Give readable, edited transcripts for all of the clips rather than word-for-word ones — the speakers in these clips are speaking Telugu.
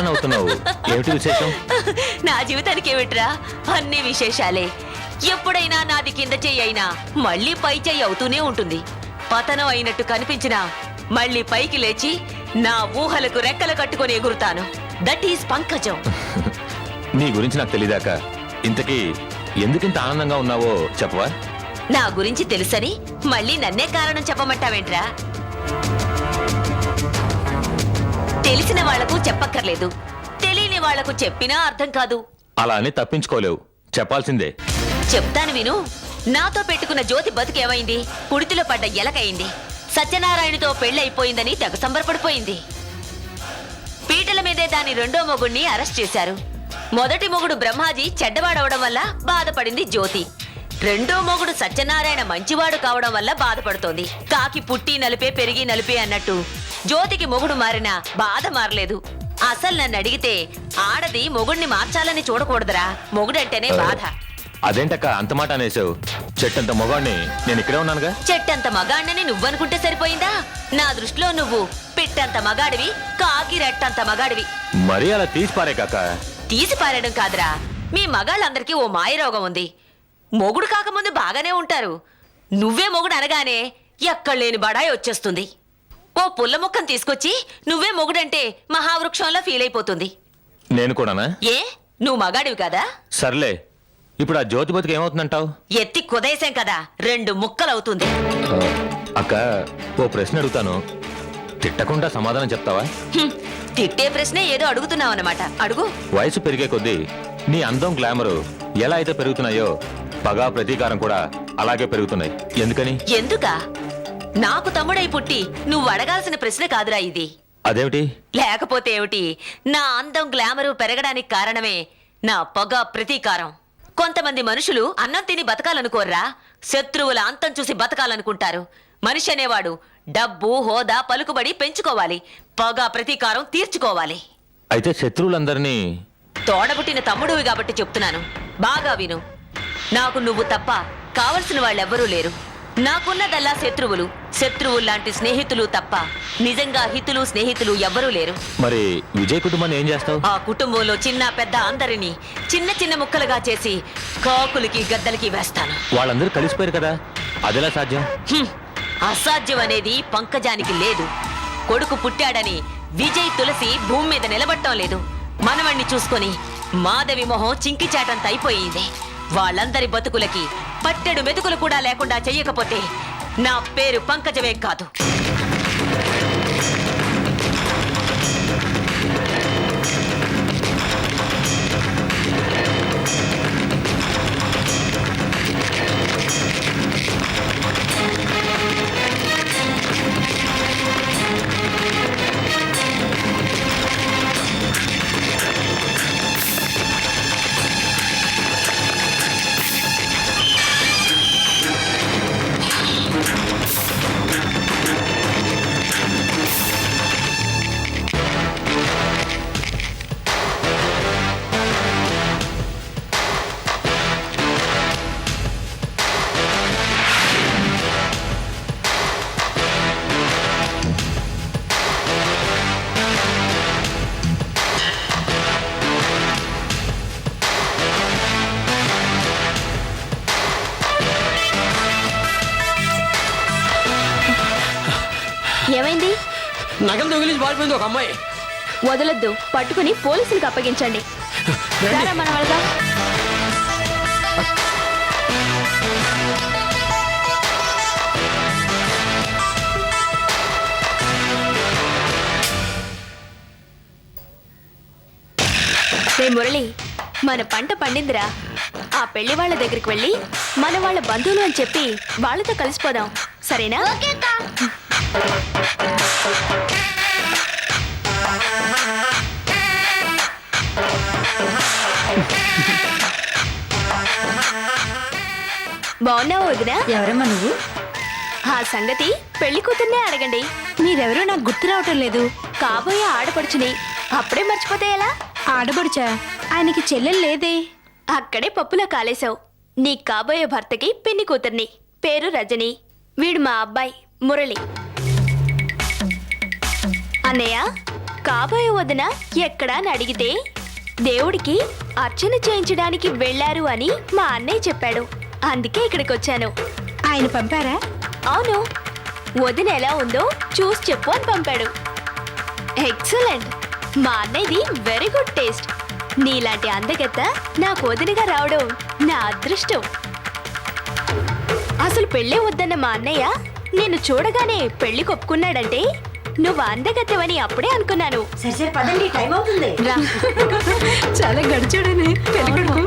నవ్వుతున్నావు? ఏమిటి విశేషం? నా జీవితానికి ఏమిట్రా, అన్ని విశేషాలే. ఎప్పుడైనా నాది కింద చెయ్యి అయినా మళ్ళీ పై చెయ్యి అవుతూనే ఉంటుంది. పతనం అయినట్టు కనిపించినా మళ్ళీ పైకి లేచి నా ఊహలకు రెక్కలు కట్టుకొని ఎగురుతాను. దట్ ఈస్ పంకజం. నీ గురించి నాకు తెలియదాక ఇంతకీ ఎందుకింత ఆనందంగా ఉన్నావో చెప్పవా? నా గురించి తెలుసని మళ్ళీ నన్నే కారణం చెప్పమంటావేంట్రా? తెలిసిన వాళ్లకు చెప్పక్కర్లేదు, తెలియని వాళ్లకు చెప్పినా అర్థం కాదు. అలా అని తప్పించుకోలేవు, చెప్పాల్సిందే. చెప్తాను విను. నాతో పెట్టుకున్న జ్యోతి బతుకేమైంది? కుడితిలో పడ్డ ఎలకయింది. సత్యనారాయణతో పెళ్లయిపోయిందని తెగ సంబరపడిపోయింది. పీటల మీదే దాని రెండో మొగుణ్ణి అరెస్ట్ చేశారు. మొదటి మొగుడు బ్రహ్మాజీ చెడ్డవాడవడం వల్ల బాధపడింది జ్యోతి. రెండో మొగుడు సత్యనారాయణ మంచివాడు కావడం వల్ల బాధపడుతోంది. కాకి పుట్టి నలిపే పెరిగి నలిపే అన్నట్టు జ్యోతికి మొగుడు మారినా బాధ మారలేదు. అసలు నన్ను అడిగితే ఆడది మొగుడిని మార్చాలని చూడకూడదురా, మొగుడంటేనే బాధ. అదేంటక్క అంత మాట అనేసావు? చెట్టంత మొగాడిని నేను ఇక్కడే ఉన్నానుగా. చెట్టంత మగాడిని నువ్వనుకుంటే సరిపోయిందా? నా దృష్టిలో నువ్వు పిట్టంత మగాడివి, కాకి రెట్టంత మగాడివి. మరీ అలా తీసి పారే కాక. తీసి పారేయడం కాదురా, మీ మగాళ్ళందరికీ ఓ మాయరోగం ఉంది. మొగుడు కాకముందు బాగానే ఉంటారు, నువ్వే మొగుడు అనగానే ఎక్కడలేని బడాయి వచ్చేస్తుంది. ఓ పుల్ల ముక్కను తీసుకొచ్చి నువ్వే మొగుడంటే మహావృక్షంలో ఫీల్ అయిపోతుంది. నేను కూడానా? ఏ, నువ్వు మగాడివి కదా? సర్లే, ఇప్పుడు ఆ జ్యోతి బతికి ఏమవుతుందంటావు? ఎత్తి కుదేశాం కదా, 2 ముక్కలవుతుంది. అక్క, ఓ ప్రశ్న అడుగుతాను, తిట్టకుండా సమాధానం చెప్తావా? తిట్టే ప్రశ్నే ఏదో అడుగుతున్నావన్నమాట, అడుగు. వయసు పెరిగే కొద్దీ నీ అందం గ్లామరు ఎలా అయితే పెరుగుతున్నాయో పగా ప్రతీకారం కూడా అలాగే పెరుగుతున్నాయి. ఎందుకని? ఎందుకా? నాకు తమ్ముడై పుట్టి నువ్వు అడగాల్సిన ప్రశ్న కాదురా ఇది. అదేమిటి? లేకపోతే ఏమిటి, నా అందం గ్లామరు పెరగడానికి కారణమే నా పగ ప్రతీకారం. కొంతమంది మనుషులు అన్నం తిని బతకాలనుకోర్రా, శత్రువుల అంతం చూసి బతకాలనుకుంటారు. మనిషి అనేవాడు డబ్బు, హోదా, పలుకుబడి పెంచుకోవాలి, పగ ప్రతీకారం తీర్చుకోవాలి. అయితే శత్రువులందరినీ తోడబుట్టిన తమ్ముడువి కాబట్టి చెప్తున్నాను, బాగా విను. నాకు నువ్వు తప్ప కావలసిన వాళ్ళెవ్వరూ లేరు. నాకున్నదల్లా శత్రువులు, శత్రువుల్లాంటి స్నేహితులు తప్ప నిజంగా హితులు స్నేహితులు ఎవ్వరూ లేరు. మరి విజయ్ కుటుంబాన్ని ఏం చేస్తావు? ఆ కుటుంబంలో చిన్న పెద్ద అందరినీ చిన్న చిన్న ముక్కలుగా చేసి కాకులకి గద్దలకి వేస్తాను. వాళ్ళందరూ కలిసిపోయారు కదా, అదెలా సాధ్యం? అసాధ్యం అనేది పంకజానికి లేదు. కొడుకు పుట్టాడని విజయ్ తులసి భూమి మీద నిలబడటం లేదు. మనవణ్ణి చూసుకొని మాధవి మొహం చింకిచాటంత అయిపోయింది. వాళ్ళందరి బతుకులకి పట్టెడు మెతుకులు కూడా లేకుండా చెయ్యకపోతే నా పేరు పంకజమే కాదు. ఏమైంది? నగలు దొంగిలించి పారిపోయింది ఒక అమ్మాయి. వదలొద్దు, పట్టుకుని పోలీసులకు అప్పగించండి. మన వాళ్ళగా మురళి, మన పంట పండిందిరా. ఆ పెళ్లి వాళ్ళ దగ్గరికి వెళ్ళి మన వాళ్ళ బంధువులు అని చెప్పి వాళ్ళతో కలిసిపోదాం, సరేనా? బాగున్నావా వదినా? ఎవరమ్మా నువ్వు? ఆ సంగతి పెళ్లి కూతుర్నే అడగండి. మీరెవరో నాకు గుర్తు రావటం లేదు. కాబోయే ఆడపడుచుని అప్పుడే మర్చిపోతే ఎలా? ఆడబడుచా? ఆయనకి చెల్లెలు లేదే. అక్కడే పప్పులా కాలేశావు. నీ కాబోయే భర్తకి పిన్ని కూతుర్ని, పేరు రజని. వీడు మా అబ్బాయి మురళి. అన్నయ్య, కాబోయే వదిన ఎక్కడా అని అడిగితే దేవుడికి అర్చన చేయించడానికి వెళ్ళారు అని మా అన్నయ్య చెప్పాడు. అందుకే ఇక్కడికి వచ్చాను. ఆయన పంపారా? అవును, వదిన ఎలా ఉందో చూసి చెప్పు అని పంపాడు. ఎక్సలెంట్. మా అన్నయ్యది వెరీ గుడ్ టేస్ట్. నీలాంటి అందగత్త నాకు వదినగా రావడం నా అదృష్టం. అసలు పెళ్ళే వద్దన్న మా అన్నయ్య నిన్ను చూడగానే పెళ్లి కొప్పుకున్నాడంటే నువ్వు అందగత్తెవని అప్పుడే అనుకున్నాను. సరే సరే పదండి, టైం అవుతుంది. రా. చాలా గడిచాడని పెళ్లి కొడుకు.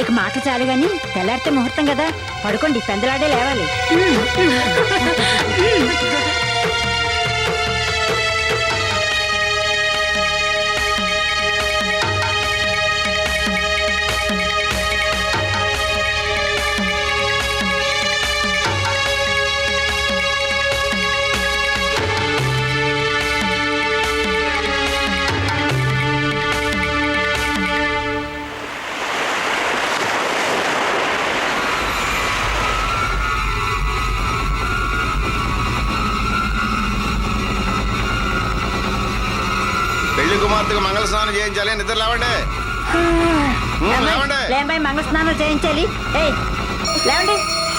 ఇక మాటలు చాలు గాని తెల్లారితే ముహూర్తం కదా, పడుకోండి, పెందలాడే లేవాలి. పెళ్లి కుమార్తెకు మంగళ స్నానం చేయించాలి. నిద్ర లేవండి. లేవండి. లేంబాయి, మంగళ స్నానం చేయించాలి. ఏయ్ లేవండి,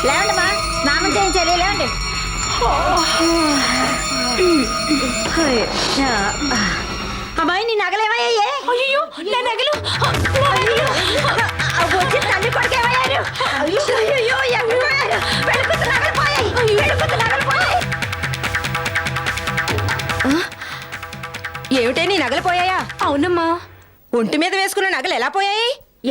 లేవండి మా, స్నానం చేయించాలి, లేవండి. అమ్మాయి నీ నగలేమయ్యాయే? అయ్యో, నా నగలు! వచ్చి తల్లి కొడుకేమయ్యారు? అయ్యో ఎక్కడపోయారు? పెళ్ళికూతురు నగలు పోయాయి, పెళ్ళికూతురు నగలు పోయాయి. ఏమిటే నీ నగలు పోయాయా? అవునమ్మా. ఒంటి మీద వేసుకున్న నగలు ఎలా పోయాయి?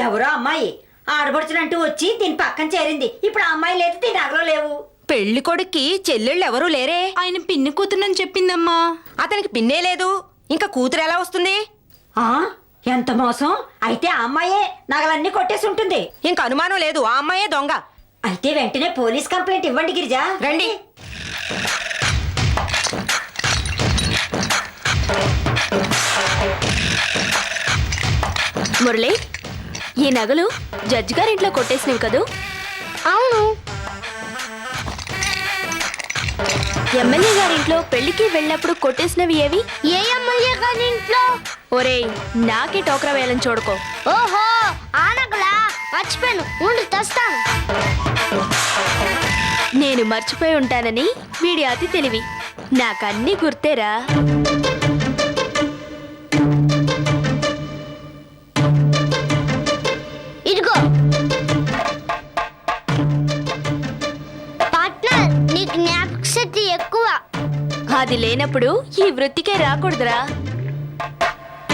ఎవరో అమ్మాయి ఆడబడుచునంటూ వచ్చి దీని పక్కన చేరింది. ఇప్పుడు ఆ అమ్మాయి లేదు, దీని నగలు లేవు. పెళ్లి కొడుక్కి చెల్లెళ్ళు ఎవరూ లేరే? ఆయన పిన్ని కూతురని చెప్పిందమ్మా. అతనికి పిన్నే లేదు, ఇంకా కూతురు ఎలా వస్తుంది? ఆ ఎంత మోసం! అయితే ఆ అమ్మాయే నగలన్నీ కొట్టేసి ఉంటుంది. ఇంక అనుమానం లేదు, ఆ అమ్మాయే దొంగ. అయితే వెంటనే పోలీస్ కంప్లైంట్ ఇవ్వండి గిరిజా. రండి. మురళి, ఈ నగలు జడ్జి గారింట్లో కొట్టేసినవి కదూ? అవును. ఎమ్మెల్యే గారింట్లో పెళ్లికి వెళ్ళినప్పుడు కొట్టేసినవి ఏవి? ఏ ఎమ్మెల్యే గారి ఇంట్లో? ఒరేయ్, నాకే టోకరా వేయాలని చూడుకో. ఓహో, ఆ నగలా మర్చిపోయాను, ఉండి తెస్తాను. నేను మర్చిపోయి ఉంటానని వీడి అతి తెలివి. నాకన్నీ గుర్తేరా. ఇదిగో పార్ట్నర్, నీకు జ్ఞాపక శక్తి ఎక్కువ. అది లేనప్పుడు ఈ వృత్తికే రాకూడదురా.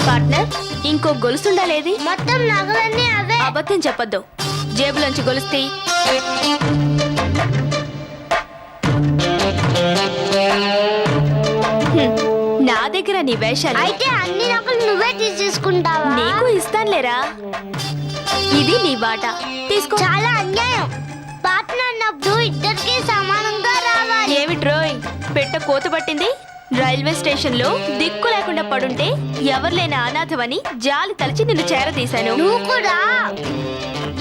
పార్ట్నర్, ఇంకో గొలుసుండాలేది? మొత్తం నగలన్నీ అవే. అబద్ధం చెప్పొద్దు. జేబులోంచి గొలుస్తీ. నా దగ్గర నీ వేషాలు. అయితే అన్ని నగలు నువ్వే తీసేసుకుంటావా? నీకు ఇస్తానులేరా. ఇది నీ బాట, తీసుకో. చాలా అన్యాయం. పార్ట్నర్ నవ్వు ఇద్దరికి సమానంగా రావాలి. ఏమిట్రోయ్, పెట్ట కోత పట్టింది? రైల్వే స్టేషన్ లో దిక్కు లేకుండా పడుంటే ఎవరు లేని అనాథవని జాలి తలచి నిన్ను చేరదీశాను. నువ్వు కూడా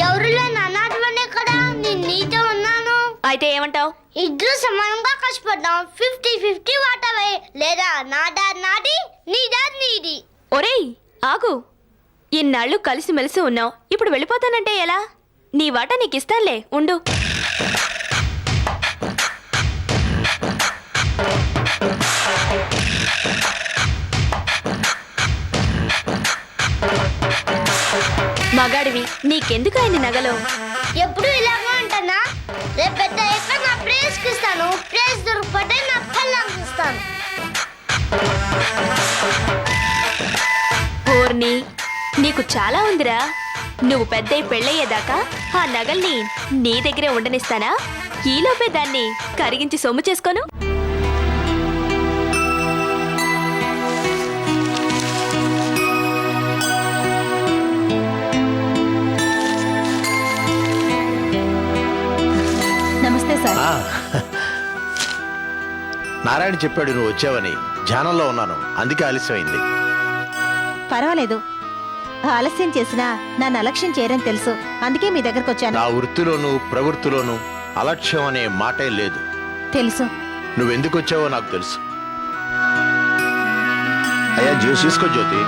ఎవరు లేని అనాథవనే కదా నేను నీతో ఉన్నాను. అయితే ఏమంటావ్? ఇద్దరు సమానంగా కష్టపడ్డాం. 50-50 వాటవే, లేదా నా డాడ్ నాది, నీ డాడ్ నీది. ఒరేయ్ ఆగు. ఇన్నాళ్ళు కలిసిమెలిసి ఉన్నావు, ఇప్పుడు వెళ్ళిపోతానంటే ఎలా? నీ వాటా నీకు ఇస్తానులే, ఉండు. మగాడివి, నీకెందుకు ఆయన నగలు? ఎప్పుడు ఇలాగే ఉంటానా? రేపు పెద్ద అయ్యాక నా ప్రేస్కి ఇస్తాను. ప్రేస్ దొరకకపోతే నా పళ్ళకి ఇస్తాను. పూర్ణి, నీకు చాలా ఉందిరా. నువ్వు పెద్దయి పెళ్ళయ్యేదాకా ఆ నగల్ని నీ దగ్గరే ఉండనిస్తానా? ఈలోపే దాన్ని కరిగించి సొమ్ము చేసుకోను. నమస్తే సార్. నారాయణ చెప్పాడు నువ్వు వచ్చావని. ధ్యానంలో ఉన్నాను, అందుకే ఆలస్యమైంది. పర్వాలేదు, ఆలస్యం చేసినా నన్ను అలక్ష్యం చేయరని తెలుసు, అందుకే మీ దగ్గరకు వచ్చాను. నా వృత్తిలోనూ ప్రవృత్తిలోనూ అలక్ష్యం అనే మాటే లేదు. తెలుసు. నువ్వెందుకు వచ్చావో నాకు తెలుసు. అయ్యా జ్యూస్ తీసుకో జ్యోతి.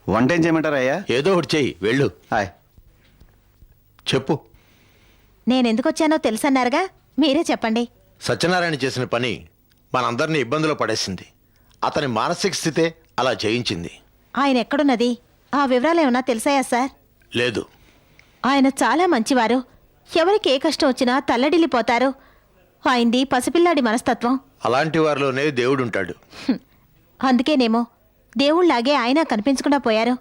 వంట ఏం చేయమంటారా అయ్యా? ఏదో ఒకటి చెయ్యి, వెళ్ళు. హాయ్. చెప్పు. నేను ఎందుకు వచ్చానో తెలుసన్నారుగా, మీరే చెప్పండి. సత్యనారాయణ చేసిన పని మనందరినీ ఇబ్బందులో పడేసింది. అతని మానసిక స్థితే అలా చేయించింది. ఆయన ఎక్కడున్నది, ఆ వివరాలు ఏమన్నా తెలుసాయా సార్? లేదు. ఆయన చాలా మంచివారు, ఎవరికి ఏ కష్టం వచ్చినా తల్లడిల్లిపోతారు. ఆయనది పసిపిల్లాడి మనస్తత్వం. అలాంటి వారిలోనే దేవుడుంటాడు. అందుకేనేమో దేవుళ్లాగే ఆయన కనిపించకుండా పోయారు.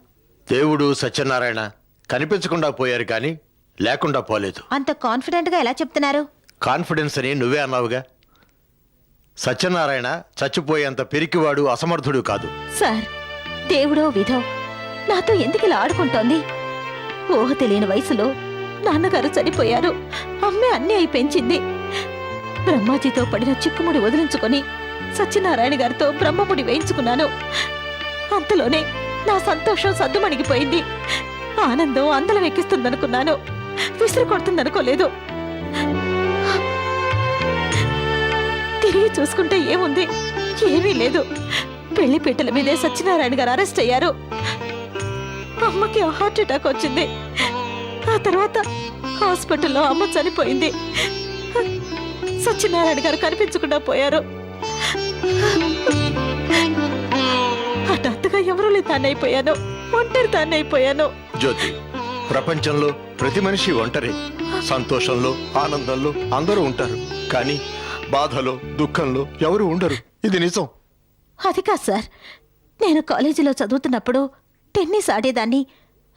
దేవుడు సత్యనారాయణ కనిపించకుండా పోయారు కానీ లేకుండా పోలేదు. అంత కాన్ఫిడెంట్గా ఎలా చెప్తున్నారు? కాన్ఫిడెన్స్ అని నువ్వే అన్నావుగా. సత్యనారాయణ చచ్చిపోయేంత పెరికివాడు, అసమర్థుడు కాదు. సార్, దేవుడో విధో నాతో ఎందుకు ఇలా ఆడుకుంటోంది? ఊహ తెలియని వయసులో నాన్నగారు చనిపోయారు, అమ్మే అన్నీ అయి పెంచింది. బ్రహ్మాజీతో పడిన చిక్కుముడి వదిలించుకొని సత్యనారాయణ గారితో బ్రహ్మముడి వేయించుకున్నాను. అంతలోనే నా సంతోషం సద్దుమణిగిపోయింది. ఆనందం అందలం ఎక్కిస్తుందనుకున్నాను, విసిరి కొడుతుందనుకోలేదు. తిరిగి చూసుకుంటే ఏముంది? ఏమీ లేదు. పెళ్లి పీటల మీదే సత్యనారాయణ గారు అరెస్ట్ అయ్యారు. అమ్మకి హార్ట్ అటాక్ వచ్చింది. ఆ తర్వాత హాస్పిటల్లో అమ్మ చనిపోయింది. సత్యనారాయణ గారు కనిపించకుండా పోయారు. హఠాత్తుగా ఎవరూ తానైపోయాను, ఒంటరి తానైపోయాను. జ్యోతి, ప్రపంచంలో ప్రతి మనిషి ఒంటరి. సంతోషంలో, ఆనందంలో అందరూ ఉంటారు, కానీ బాధలో, దుఃఖంలో ఎవరు ఉండరు. ఇది నిజం. అది కాదు సార్, నేను కాలేజీలో చదువుతున్నప్పుడు టెన్నిస్ ఆడేదాన్ని.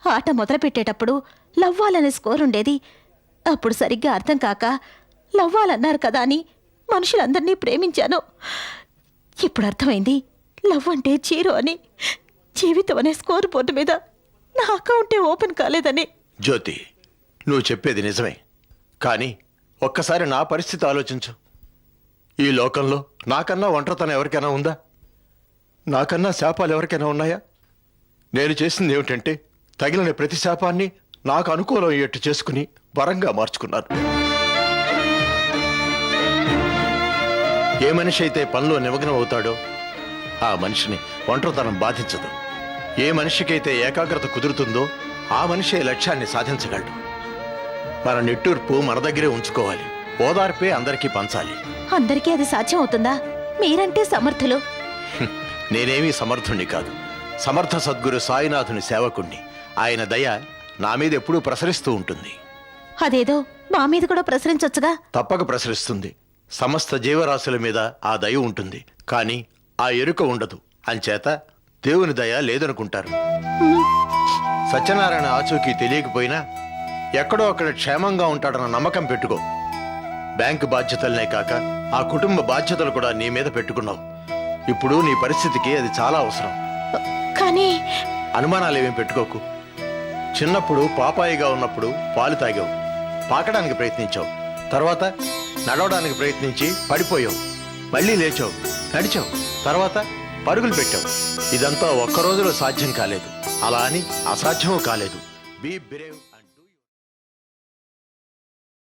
ఆట మొదలుపెట్టేటప్పుడు లవ్వాలనే స్కోర్ ఉండేది. అప్పుడు సరిగ్గా అర్థం కాక లవ్వాలన్నారు కదా అని మనుషులందరినీ ప్రేమించాను. ఇప్పుడు అర్థమైంది, లవ్ అంటే జీరో అని. జీవితం అనే స్కోర్ బోర్డు మీద నా అకౌంటే ఓపెన్ కాలేదని. జ్యోతి, నువ్వు చెప్పేది నిజమే, కానీ ఒక్కసారి నా పరిస్థితి ఆలోచించు. ఈ లోకంలో నాకన్నా ఒంటరితనం ఎవరికైనా ఉందా? నాకన్నా శాపాలు ఎవరికైనా ఉన్నాయా? నేను చేసింది ఏమిటంటే తగిలిన ప్రతి శాపాన్ని నాకు అనుకూలం అయ్యేట్టు చేసుకుని వరంగా మార్చుకున్నాను. ఏ మనిషి అయితే పనిలో నిమగ్నం అవుతాడో ఆ మనిషిని ఒంటరితనం బాధించదు. ఏ మనిషికైతే ఏకాగ్రత కుదురుతుందో ఆ మనిషే లక్ష్యాన్ని సాధించగలడు. మన నిట్టూర్పు మన దగ్గరే ఉంచుకోవాలి, ఓదార్పే అందరికీ పంచాలి. అందరికీ అది సాధ్యం అవుతుందా? మీరంటే సమర్థులు. నేనేమీ సమర్థుణ్ణి కాదు, సమర్థ సద్గురు సాయినాథుని సేవకుణ్ణి. ఆయన దయ నా మీద ఎప్పుడూ ప్రసరిస్తూ ఉంటుంది. అదేదో మా మీద కూడా ప్రసరించొచ్చుగా. తప్పక ప్రసరిస్తుంది. సమస్త జీవరాశుల మీద ఆ దయ ఉంటుంది, కానీ ఆ ఎరుక ఉండదు. అంచేత దేవుని దయ లేదనుకుంటారు. సత్యనారాయణ ఆచూకీ తెలియకపోయినా ఎక్కడో అక్కడ క్షేమంగా ఉంటాడన్న నమ్మకం పెట్టుకో. బ్యాంకు బాధ్యతలనే కాక ఆ కుటుంబ బాధ్యతలు కూడా నీ మీద పెట్టుకున్నావు. ఇప్పుడు నీ పరిస్థితికి అది చాలా అవసరం. కానీ అనుమానాలేమీ పెట్టుకోకు. చిన్నప్పుడు పాపాయిగా ఉన్నప్పుడు పాలు తాగావు, పాకడానికి ప్రయత్నించావు. తర్వాత నడవడానికి ప్రయత్నించి పడిపోయావు, మళ్ళీ లేచావు, నడిచావు, తర్వాత పరుగులు పెట్టావు. ఇదంతా ఒక్క రోజులో సాధ్యం కాలేదు, అలా అని అసాధ్యమూ కాలేదు. Be Brave.